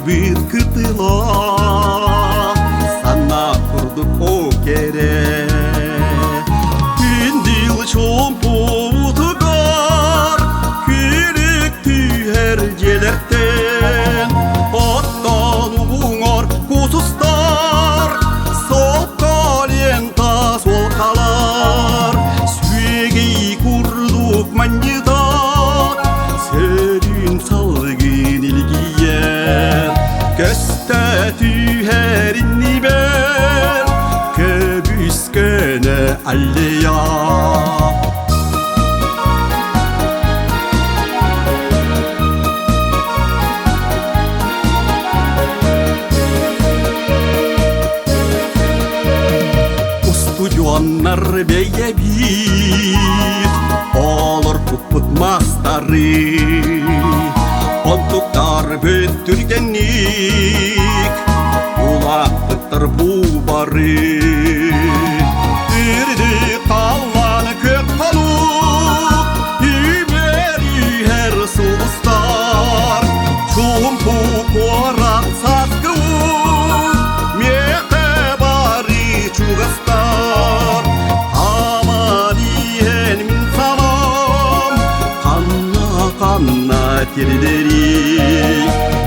кытыла сана курдук о кере күндил чомпутугар күрүктү эр желертен оттон уңор кусустар соккален тас волкалар сүйегей курдук маньыда серин салгын илгиер көстө түйеринни бер көбүскөнө аллея Устудионнар бейебит олор куппутмастары онтуктар бүттүргенник улакпыттар бубары үрдү калган көк талук үймери эр сулустар чумпук орак саскыук меке бары чугастар амалиен мин салам канна тердери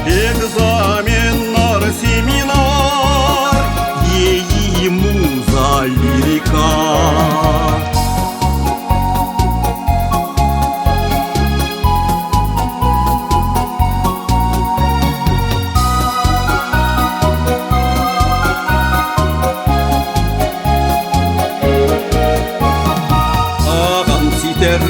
экзаменнар семинар ей муза лирика агам ситер